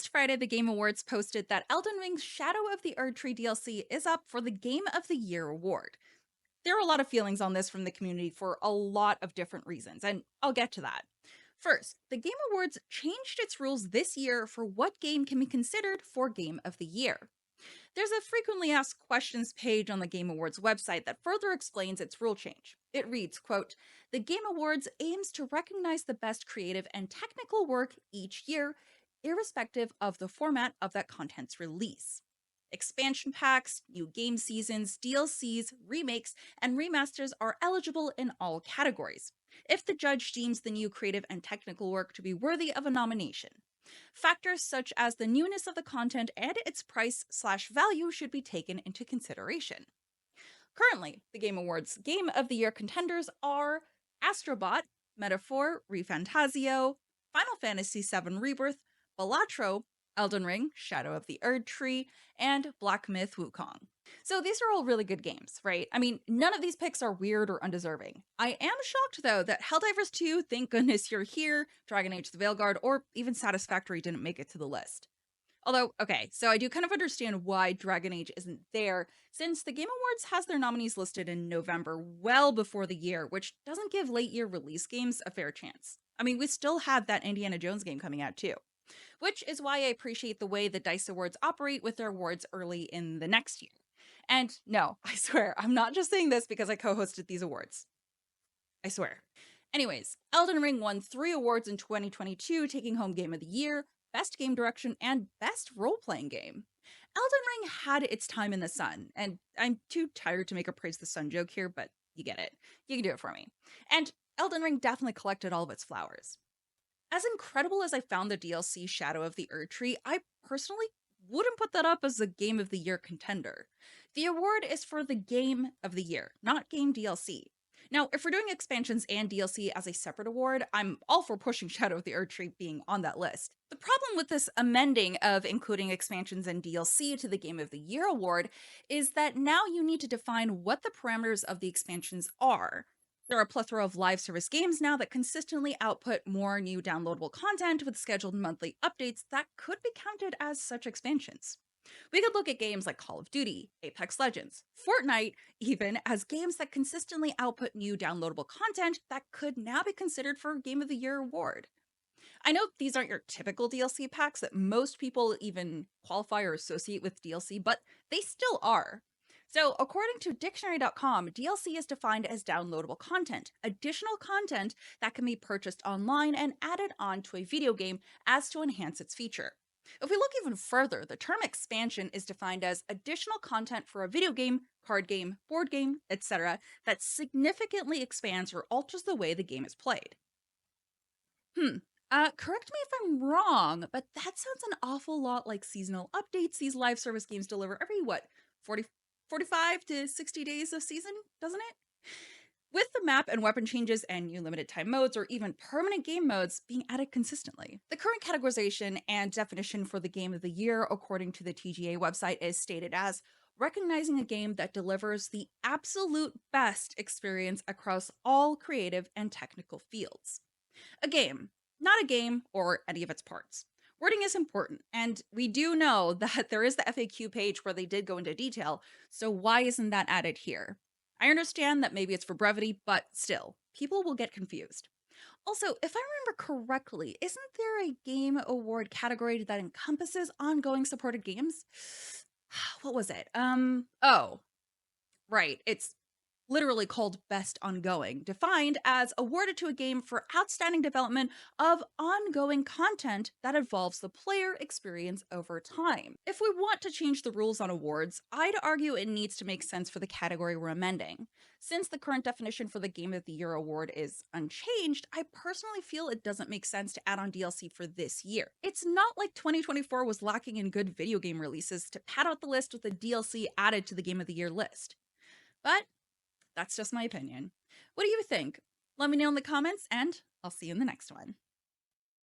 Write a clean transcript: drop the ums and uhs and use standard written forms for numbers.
Last Friday, the Game Awards posted that Elden Ring's Shadow of the Erdtree DLC is up for the Game of the Year award. There are a lot of feelings on this from the community for a lot of different reasons, and I'll get to that. First, the Game Awards changed its rules this year for what game can be considered for Game of the Year. There's a frequently asked questions page on the Game Awards website that further explains its rule change. It reads, quote, "The Game Awards aims to recognize the best creative and technical work each year, irrespective of the format of that content's release. Expansion packs, new game seasons, DLCs, remakes, and remasters are eligible in all categories, if the judge deems the new creative and technical work to be worthy of a nomination. Factors such as the newness of the content and its price/value should be taken into consideration." Currently, the Game Awards Game of the Year contenders are Astrobot, Metaphor, ReFantazio, Final Fantasy VII Rebirth, Balatro, Elden Ring, Shadow of the Erdtree, and Black Myth Wukong. So these are all really good games, right? I mean, none of these picks are weird or undeserving. I am shocked, though, that Helldivers 2, Thank Goodness You're Here, Dragon Age the Veilguard, or even Satisfactory didn't make it to the list. Although, okay, so I do kind of understand why Dragon Age isn't there, since the Game Awards has their nominees listed in November, well before the year, which doesn't give late year release games a fair chance. I mean, we still have that Indiana Jones game coming out too, which is why I appreciate the way the DICE Awards operate with their awards early in the next year. And no, I swear, I'm not just saying this because I co hosted these awards. I swear. Anyways, Elden Ring won 3 awards in 2022, taking home Game of the Year, Best Game Direction, and Best Role Playing Game. Elden Ring had its time in the sun, and I'm too tired to make a praise the sun joke here, but you get it. You can do it for me. And Elden Ring definitely collected all of its flowers. As incredible as I found the DLC Shadow of the Erdtree, I personally wouldn't put that up as a Game of the Year contender. The award is for the Game of the Year, not Game DLC. Now, if we're doing expansions and DLC as a separate award, I'm all for pushing Shadow of the Erdtree being on that list. The problem with this amending of including expansions and DLC to the Game of the Year award is that now you need to define what the parameters of the expansions are. There are a plethora of live service games now that consistently output more new downloadable content with scheduled monthly updates that could be counted as such expansions. We could look at games like Call of Duty, Apex Legends, Fortnite, even as games that consistently output new downloadable content that could now be considered for a Game of the Year award. I know these aren't your typical DLC packs that most people even qualify or associate with DLC, but they still are. So, according to dictionary.com, DLC is defined as downloadable content, additional content that can be purchased online and added on to a video game as to enhance its feature. If we look even further, the term expansion is defined as additional content for a video game, card game, board game, etc., that significantly expands or alters the way the game is played. Correct me if I'm wrong, but that sounds an awful lot like seasonal updates these live service games deliver every, 45 to 60 days a season, doesn't it? With the map and weapon changes and new limited time modes or even permanent game modes being added consistently. The current categorization and definition for the Game of the Year, according to the TGA website, is stated as recognizing a game that delivers the absolute best experience across all creative and technical fields. A game, not a game or any of its parts. Wording is important, and we do know that there is the FAQ page where they did go into detail, so why isn't that added here? I understand that maybe it's for brevity, but still, people will get confused. Also, if I remember correctly, isn't there a game award category that encompasses ongoing supported games? What was it? Oh, right. It's literally called Best Ongoing, defined as awarded to a game for outstanding development of ongoing content that involves the player experience over time. If we want to change the rules on awards, I'd argue it needs to make sense for the category we're amending. Since the current definition for the Game of the Year award is unchanged, I personally feel it doesn't make sense to add on DLC for this year. It's not like 2024 was lacking in good video game releases to pad out the list with a DLC added to the Game of the Year list. But that's just my opinion. What do you think? Let me know in the comments, and I'll see you in the next one.